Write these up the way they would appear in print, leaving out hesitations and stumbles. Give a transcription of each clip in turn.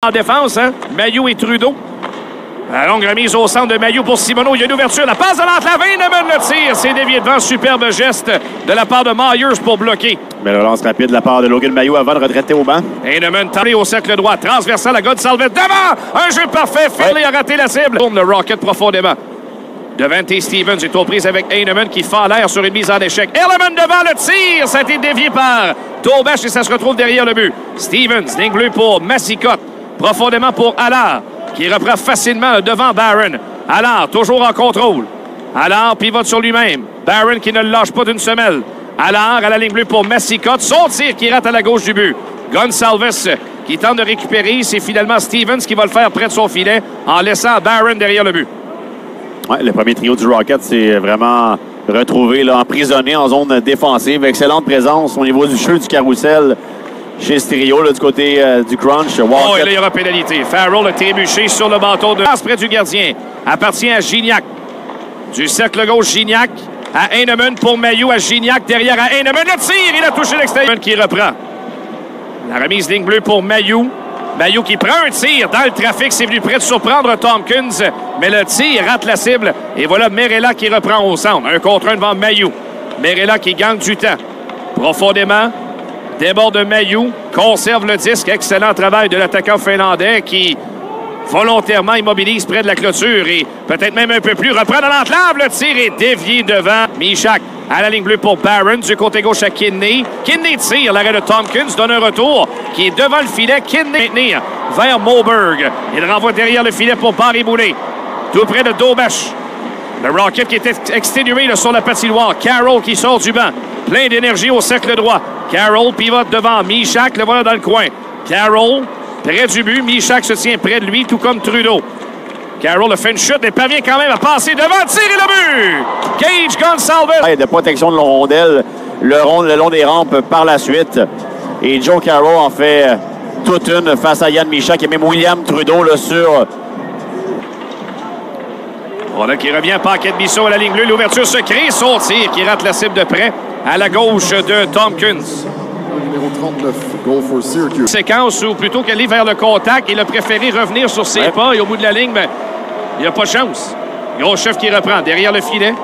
En défense, hein? Mailloux et Trudeau. La longue remise au centre de Mailloux pour Simoneau. Il y a une ouverture. La passe de l'entrave. Heinemann le tire. C'est dévié devant. Superbe geste de la part de Myers pour bloquer. Belle relance rapide de la part de Logan Mailloux avant de retraiter au banc. Heinemann tenté au cercle droit. Transversal à Gonsalves. Devant! Un jeu parfait. Finley a raté la cible. Tourne le Rocket profondément. Devante Stevens est aux prises avec Heinemann qui fend l'air sur une mise en échec. Heinemann devant le tir. Ça a été dévié par Daubeche et ça se retrouve derrière le but. Stevens, ligne bleue pour Massicotte. Profondément pour Allard, qui reprend facilement devant Barron. Allard, toujours en contrôle. Allard pivote sur lui-même. Barron qui ne le lâche pas d'une semelle. Allard à la ligne bleue pour Massicotte. Son tir qui rate à la gauche du but. Gonsalves qui tente de récupérer. C'est finalement Stevens qui va le faire près de son filet en laissant Barron derrière le but. Ouais, le premier trio du Rocket s'est vraiment retrouvé là, emprisonné en zone défensive. Excellente présence au niveau du jeu du carrousel chez ce trio, là, du côté du crunch. Oh, et là, il y aura pénalité. Farrell a trébuché sur le bâton de passe près du gardien. Appartient à Gignac. Du cercle gauche, Gignac à Heinemann pour Mailloux à Gignac. Derrière à Heinemann. Le tir, il a touché l'extérieur. Qui reprend. La remise ligne bleue pour Mailloux. Mailloux qui prend un tir dans le trafic. C'est venu près de surprendre Tompkins. Mais le tir rate la cible. Et voilà Merella qui reprend au centre. Un contre un devant Mailloux. Merella qui gagne du temps. Profondément. Déborde de Mailloux, conserve le disque. Excellent travail de l'attaquant finlandais qui volontairement immobilise près de la clôture et peut-être même un peu plus. Reprend dans l'enclave, le tir est dévié devant. Michak à la ligne bleue pour Barron. Du côté gauche à Kidney. Kidney tire, l'arrêt de Tompkins donne un retour qui est devant le filet. Kidney maintenir vers Moberg. Il renvoie derrière le filet pour Barré-Boulet. Tout près de Daubeche. Le Rocket qui est exténué là, sur la patinoire. Carroll qui sort du banc. Plein d'énergie au cercle droit. Carroll pivote devant Michak, le voilà dans le coin. Carroll, près du but. Michak se tient près de lui, tout comme Trudeau. Carroll a fait une chute et parvient quand même à passer devant, tirer le but! Gage Gonsalves. De protection de rondelle, le long des rampes par la suite. Et Joe Carroll en fait toute une face à Yann Michak et même William Trudeau là, sur... Voilà qui revient, paquet de Bissot à la ligne bleue. L'ouverture se crée, son tir qui rate la cible de près à la gauche de Tompkins. Numéro 39, goal for Syracuse. Séquence où plutôt qu'aller vers le contact, il a préféré revenir sur ses pas et au bout de la ligne, ben, il n'y a pas de chance. Gros chef qui reprend derrière le filet.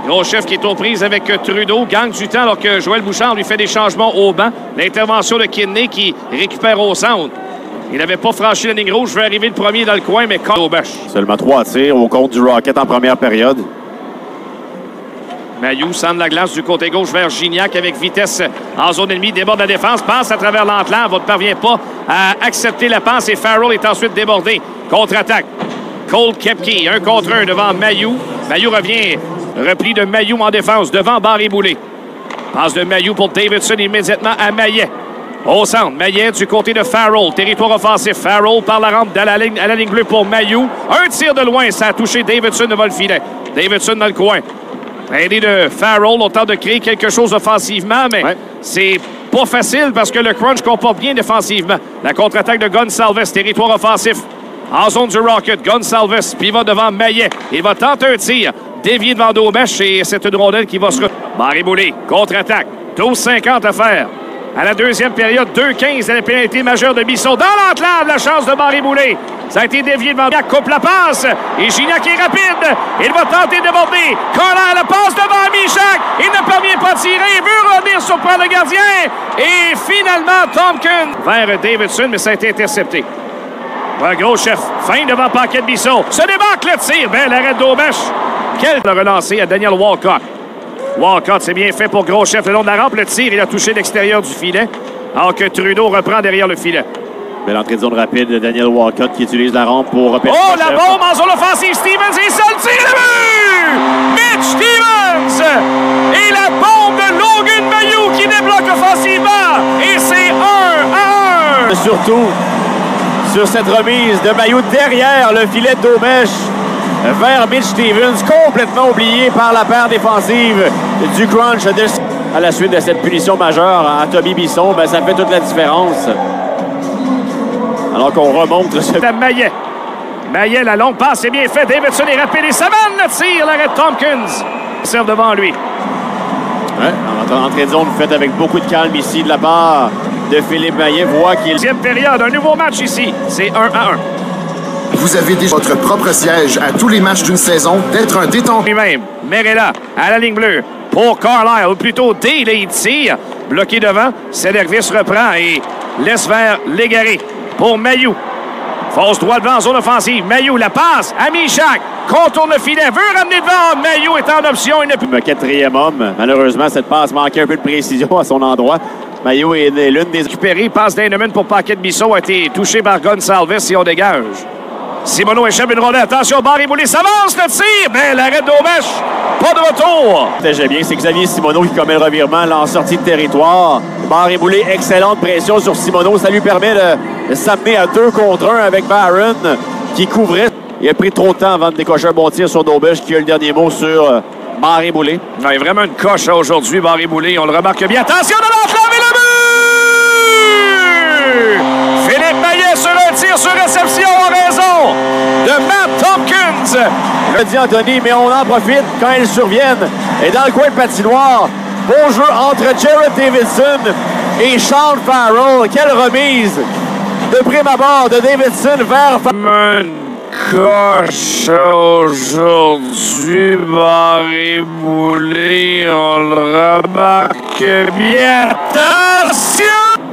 Gros chef qui est aux prises avec Trudeau, gagne du temps alors que Joël Bouchard lui fait des changements au banc. L'intervention de Kidney qui récupère au centre. Il n'avait pas franchi la ligne rouge. Je vais arriver le premier dans le coin, mais Daubeche. Seulement 3 tirs au compte du Rocket en première période. Mailloux centre la glace du côté gauche vers Gignac avec vitesse en zone ennemie. Déborde la défense, passe à travers l'enclave. Ne parvient pas à accepter la passe et Farrell est ensuite débordé. Contre-attaque. Cole Koepke, 1 contre 1 devant Mailloux. Mailloux revient. Repli de Mailloux en défense devant Barré-Boulet. Passe de Mailloux pour Davidson immédiatement à Maillet. Au centre, Maillet du côté de Farrell. Territoire offensif. Farrell par la rampe à la ligne bleue pour Mailloux. Un tir de loin, ça a touché Davidson devant le filet. Davidson dans le coin. Aidé de Farrell, on tente de créer quelque chose offensivement, mais c'est pas facile parce que le crunch comporte bien défensivement. La contre-attaque de Gonsalves, territoire offensif. En zone du Rocket, Gonsalves pivote devant Maillet. Il va tenter un tir. Dévié devant Daubeche et c'est une rondelle qui va se... Barré-Boulet, contre-attaque. 12,50 à faire. À la deuxième période, 2-15 à la pénalité majeure de Bissot. Dans l'enclave, la chance de Barré-Boulet. Ça a été dévié devant Gignac, coupe la passe. Et Gignac est rapide. Il va tenter de déborder. Collant la passe devant Michak. Il ne parvient pas à tirer. Il veut revenir surprendre le gardien. Et finalement, Tompkins vers Davidson, mais ça a été intercepté. Voilà, gros chef. Fin devant paquet de Bissot. Se débarque le tir. Bel arrêt de Daubeche. Quel relancé à Daniel Walcott. Walcott, c'est bien fait pour gros chef le long de la rampe. Le tir, il a touché l'extérieur du filet. Alors que Trudeau reprend derrière le filet. Belle entrée de zone rapide de Daniel Walcott qui utilise la rampe pour repérer. Oh, la bombe en zone offensive. Stevens est seul. Tire le but! Mitch Stevens! Et la bombe de Logan Mailloux qui débloque offensivement. Et c'est 1-1. Surtout sur cette remise de Mailloux derrière le filet de Daubeche vers Mitch Stevens, complètement oublié par la paire défensive du crunch. À la suite de cette punition majeure à Tommy Bisson, ben, ça fait toute la différence. Alors qu'on remonte ce... Maillet. Maillet, la longue passe, c'est bien fait. Davidson est rapide et Savane le tire. L'arrêt de Tompkins. Il serve devant lui. Ouais, en entrée de zone faite avec beaucoup de calme ici de la part de Philippe Maillet voit qu'il... Deuxième période, un nouveau match ici. C'est 1-1. Vous avez déjà votre propre siège à tous les matchs d'une saison d'être un détenteur. Lui-même, Merella à la ligne bleue pour Carlisle, ou plutôt D, là, il tire. Bloqué devant, Sederqvist reprend et laisse vers Légaré pour Mailloux. Fausse droite devant en zone offensive. Mailloux la passe à Michak. Contourne le filet, veut ramener devant. Mailloux est en option. Il n'a plus... Le quatrième homme. Malheureusement, cette passe manquait un peu de précision à son endroit. Mailloux est l'une des... Récupéré, passe d'Heinemann pour Paquette-Bisson, a été touché par Gonsalves et on dégage. Simoneau échappe une rondelle. Attention, Barré-Boulet s'avance, le tir. Mais l'arrêt d'Aumèche, pas de retour. J'ai bien, c'est Xavier Simoneau qui commet le revirement là, en sortie de territoire. Barré-Boulet, excellente pression sur Simoneau. Ça lui permet de s'amener à 2 contre 1 avec Barron qui couvrait. Il a pris trop de temps avant de décocher un bon tir sur Daubèche qui a eu le dernier mot sur Barré-Boulet. Il a vraiment une coche aujourd'hui, Barré-Boulet. On le remarque bien. Attention de l'enflamme et le but! Philippe Maillet sur un tir sur réception en raison de Matt Tompkins. Le dit Anthony, mais on en profite quand ils surviennent. Et dans le coin de patinoire, beau jeu entre Jared Davidson et Sean Farrell. Quelle remise de prime abord de Davidson vers Une coche aujourd'hui, Barré-Boulet. On le remarque bien. Attention!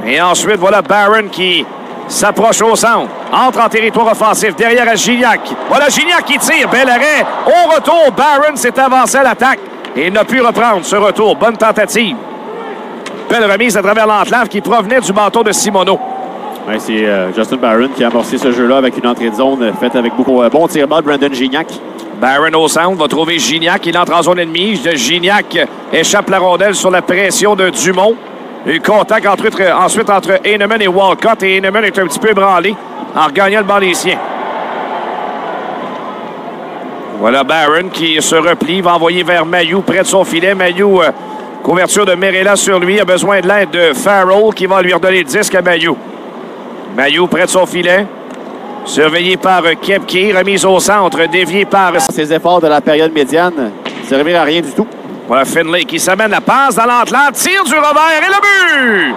Et ensuite, voilà Barron qui s'approche au centre. Entre en territoire offensif. Derrière à Gignac. Voilà Gignac qui tire. Bel arrêt. Au retour, Barron s'est avancé à l'attaque. Et il n'a pu reprendre ce retour. Bonne tentative. Belle remise à travers l'entlave qui provenait du bâton de Simoneau. Ouais, c'est Justin Barron qui a amorcé ce jeu-là avec une entrée de zone faite avec beaucoup bon tir-ball de Brandon Gignac. Barron au centre va trouver Gignac. Il entre en zone ennemie. Gignac échappe la rondelle sur la pression de Dumont. Le contact ensuite entre Heinemann et Walcott. Et Heinemann est un petit peu ébranlé en regagnant le banc des siens. Voilà Barron qui se replie, va envoyer vers Mailloux près de son filet. Mailloux, couverture de Merella sur lui, a besoin de l'aide de Farrell qui va lui redonner le disque à Mailloux. Mailloux près de son filet. Surveillé par Koepke, remise au centre, dévié par... Ses efforts de la période médiane ne servirent à rien du tout. Voilà Finlay qui s'amène la passe dans l'entlave, tire du revers et le but!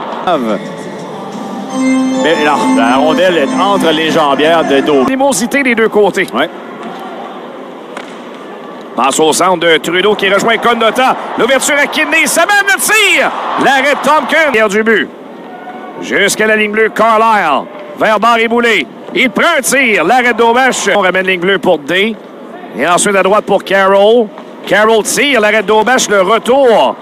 Mais là, la rondelle est entre les jambières de dos. Animosité des deux côtés. Ouais. Passe au centre de Trudeau qui rejoint Condota. L'ouverture à Kidney, s'amène le tir! L'arrêt de Tompkins. Derrière du but. Jusqu'à la ligne bleue, Carlisle. Vers Barré-Boulet. Il prend un tir. L'arrêt d'Aumèche. On ramène ligne bleue pour D. Et ensuite à droite pour Carroll. Carroll tire. L'arrêt d'Aumèche. Le retour.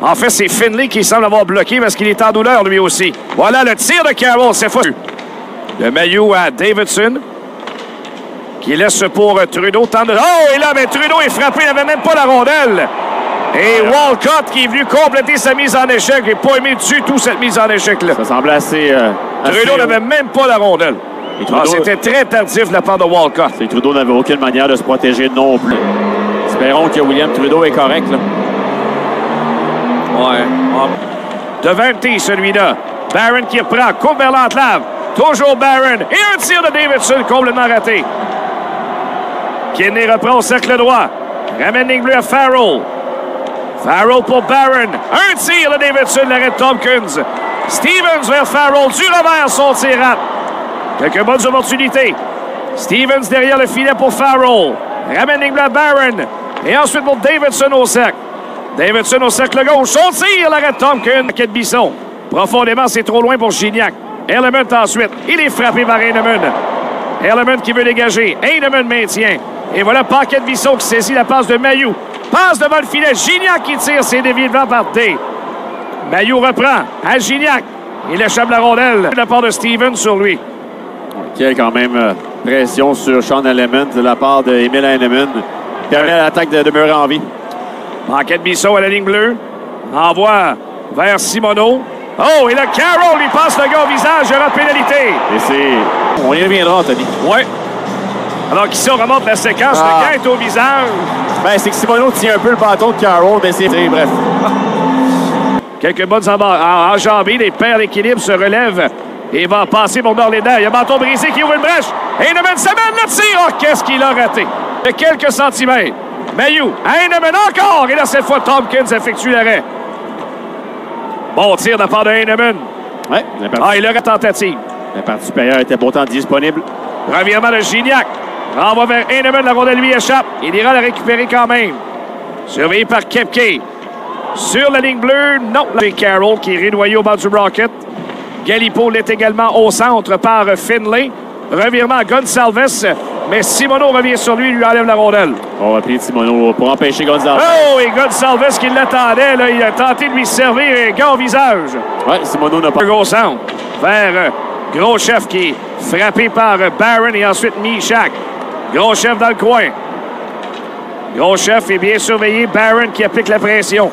En fait, c'est Finlay qui semble avoir bloqué parce qu'il est en douleur lui aussi. Voilà le tir de Carroll. C'est fou. Le Mailloux à Davidson. Qui laisse pour Trudeau. Tente de... Oh, et là, mais Trudeau est frappé. Il n'avait même pas la rondelle. Et Walcott qui est venu compléter sa mise en échec. J'ai pas aimé du tout cette mise en échec-là. Ça semblait assez... Trudeau n'avait même pas la rondelle. C'était très tardif de la part de Walcott. Et Trudeau n'avait aucune manière de se protéger non plus. Espérons que William Trudeau est correct, là. Ouais. Devant T, celui-là. Barron qui reprend. Coupe vers l'entlave. Toujours Barron. Et un tir de Davidson complètement raté. Kidney reprend au cercle droit. Ramène ligne bleue à Farrell. Farrell pour Barron. Un tir de Davidson, l'arrêt de Tompkins. Stevens vers Farrell. Du revers, son tir rate. Quelques bonnes opportunités. Stevens derrière le filet pour Farrell. Ramène ligne bleue à Barron. Et ensuite pour Davidson au cercle. Davidson au cercle gauche. Son tir, l'arrêt de Tompkins. Bisson. Profondément, c'est trop loin pour Gignac. Heinemann ensuite. Il est frappé par Heinemann. Heinemann qui veut dégager. Heinemann maintient. Et voilà Paquette-Bisson qui saisit la passe de Mailloux. Passe devant le filet. Gignac qui tire. C'est dévié devant par D. Mailloux reprend à Gignac. Il échappe la rondelle de la part de Stevens sur lui. Qui a quand même pression sur Sean Heinemann de la part d'Emil Heinemann. Permet à l'attaque de demeurer en vie. Paquette-Bisson à la ligne bleue. Envoie vers Simoneau. Oh, et là, Carroll lui passe le gars au visage. Il y aura pénalité. Et c'est... On y reviendra, Anthony. Oui. Alors qu'ici, on remonte la séquence. Le gars est au visage. Ben, c'est que Simoneau tient un peu le bâton de Carroll, mais c'est... Bref. Quelques bonnes enjambées. Les paires d'équilibre se relèvent. Et va passer pour Norlédan. Il y a bâton brisé qui ouvre une brèche. Heinemann s'amène le tir. Oh, qu'est-ce qu'il a raté. De quelques centimètres. Mailloux. Heinemann encore. Et là, cette fois, Tompkins effectue l'arrêt. Bon tir de la part de Heinemann. Ouais, il aurait tentative. La partie supérieure était pourtant disponible. Revirement de Gignac. Renvoie vers Heinemann, la rondelle lui échappe. Il ira la récupérer quand même. Surveillé par Koepke. Sur la ligne bleue, non. C'est Carroll qui est rénoyé au bas du Rocket. Galipo l'est également au centre par Finlay. Revirement à Gonsalves, mais Simoneau revient sur lui, lui enlève la rondelle. On va appeler Simoneau pour empêcher Gonsalves. Oh, et Gonsalves qui l'attendait, là, il a tenté de lui servir un gars au visage. Ouais, Simoneau n'a pas. Gros centre vers Gros Chef qui est frappé par Barron et ensuite Michak. Gros Chef dans le coin. Gros Chef est bien surveillé. Barron qui applique la pression.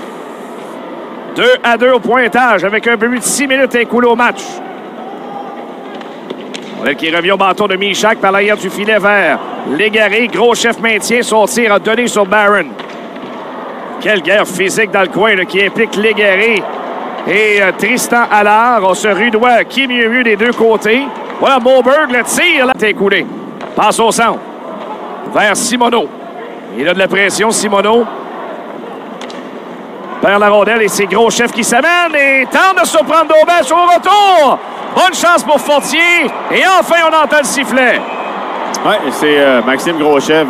2-2 au pointage avec un peu plus de 6 minutes écoulées au match. Qui revient au bâton de Michak par l'arrière du filet vers Légaré. Gros Chef maintient son tir à donner sur Barron. Quelle guerre physique dans le coin là, qui implique Légaré et Tristan Allard. On se rudoie qui mieux des deux côtés. Voilà Moberg, le tir là, est écoulé. Passe au centre vers Simoneau. Il a de la pression, Simoneau. Perd la rondelle et c'est Gros Chef qui s'amène et tente de surprendre Dombèche au retour. Bonne chance pour Fortier. Et enfin, on entend le sifflet. Oui, c'est Maxime Groschef.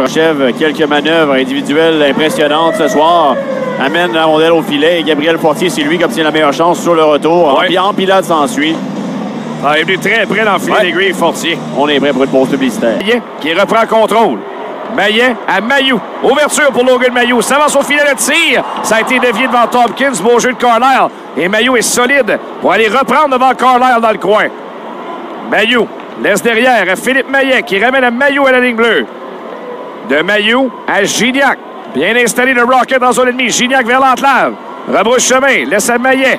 Quelques manœuvres individuelles impressionnantes ce soir. Amène la rondelle au filet. Et Gabriel Fortier, c'est lui qui obtient la meilleure chance sur le retour. Ouais. Empilade s'ensuit. Il est venu très près dans le filet d'aiguille, Fortier. On est prêt pour une pause publicitaire. Maillet qui reprend contrôle. Maillet à Mailloux. Ouverture pour Logan Mailloux. S'avance au filet de tir. Ça a été dévié devant Tompkins. Beau jeu de Carlisle. Et Mailloux est solide pour aller reprendre devant Carlisle dans le coin. Mailloux laisse derrière à Philippe Maillet qui ramène à Mailloux à la ligne bleue. De Mailloux à Gignac. Bien installé le Rocket dans zone ennemie. Gignac vers l'entlave. Rebrousse chemin. Laisse à Maillet.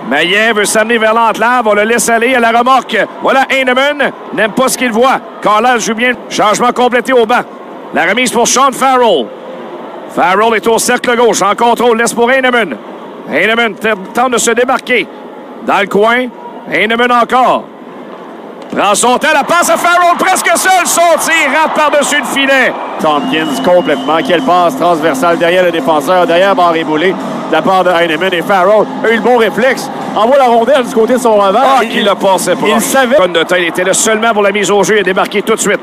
Maillet veut s'amener vers l'entlave. On le laisse aller à la remorque. Voilà Heinemann. N'aime pas ce qu'il voit. Carlisle joue bien. Changement complété au banc. La remise pour Sean Farrell. Farrell est au cercle gauche. En contrôle. Laisse pour Heinemann. Heinemann tente de se démarquer. Dans le coin. Heinemann encore. Prend son temps. La passe à Farrell. Presque seul. Son tir rate par-dessus le filet. Tompkins complètement. Quelle passe transversale derrière le défenseur. Derrière Barré Boulay. De la part de Heinemann et Farrell a eu le bon réflexe. Envoie la rondelle du côté de son revers. Ah, il l'a passé pour il savait. Conne de tête, il était là seulement pour la mise au jeu. Il a débarqué tout de suite.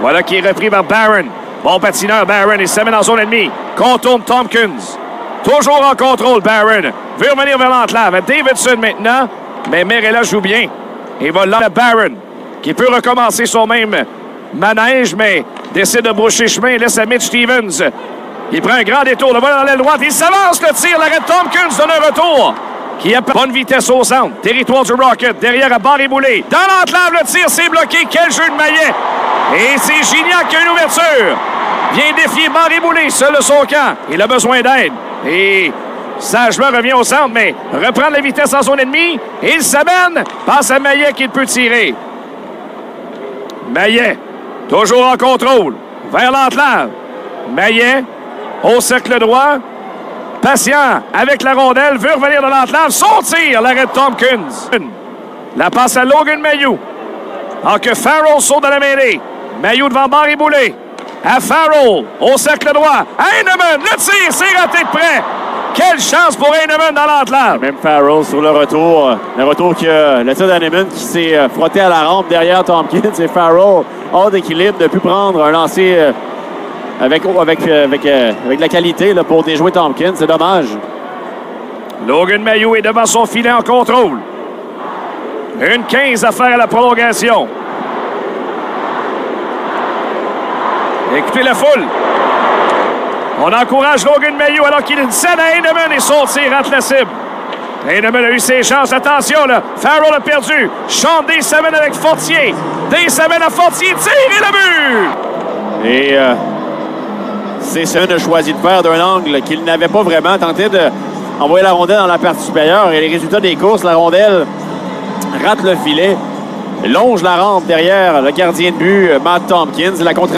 Voilà qui est repris par Barron. Bon patineur, Barron. Il s'amène en zone ennemie. Contourne Tompkins. Toujours en contrôle, Barron. Veut revenir vers l'entlave. Davidson maintenant. Mais Merella joue bien. Et va là, Barron, qui peut recommencer son même manège, mais décide de broucher chemin. Laisse à Mitch Stevens. Il prend un grand détour. Le voilà dans l'aile droite. Il s'avance le tir. L'arrêt de Tompkins donne un retour. Qui a bonne vitesse au centre. Territoire du Rocket. Derrière à Barré Boulay. Dans l'enclave, le tir s'est bloqué. Quel jeu de Maillet. Et c'est Gignac qui a une ouverture. Vient défier Barré Boulay. Seul de son camp. Il a besoin d'aide. Et sagement revient au centre, mais reprend la vitesse en zone ennemie. Et il s'amène. Passe à Maillet qui peut tirer. Maillet. Toujours en contrôle. Vers l'enclave. Maillet. Au cercle droit, patient avec la rondelle, veut revenir dans l'enclave, son tir, l'arrêt de Tompkins. La passe à Logan Mailloux. Alors que Farrell saute dans la mêlée. Mailloux devant Barré Boulay. À Farrell, au cercle droit. Heinemann, le tir, c'est raté de près. Quelle chance pour Heinemann dans l'enclave. Même Farrell sur le retour. Le retour que le tir d'Heinemann qui s'est frotté à la rampe derrière Tompkins. Et Farrell, hors d'équilibre, ne pu prendre un lancer avec la qualité là, pour déjouer Tompkins. C'est dommage. Logan Mailloux est devant son filet en contrôle. 1:15 à faire à la prolongation. Écoutez la foule. On encourage Logan Mailloux alors qu'il cède à Heinemann et son tir rate la cible. Heinemann a eu ses chances. Attention, là. Farrell a perdu. Sean Day s'amène avec Fortier. Day s'amène à Fortier. Tire et le but! Et Sean a choisi de faire d'un angle qu'il n'avait pas vraiment tenté d'envoyer la rondelle dans la partie supérieure. Et les résultats des courses, la rondelle rate le filet, longe la rampe derrière le gardien de but, Matt Tompkins. La contre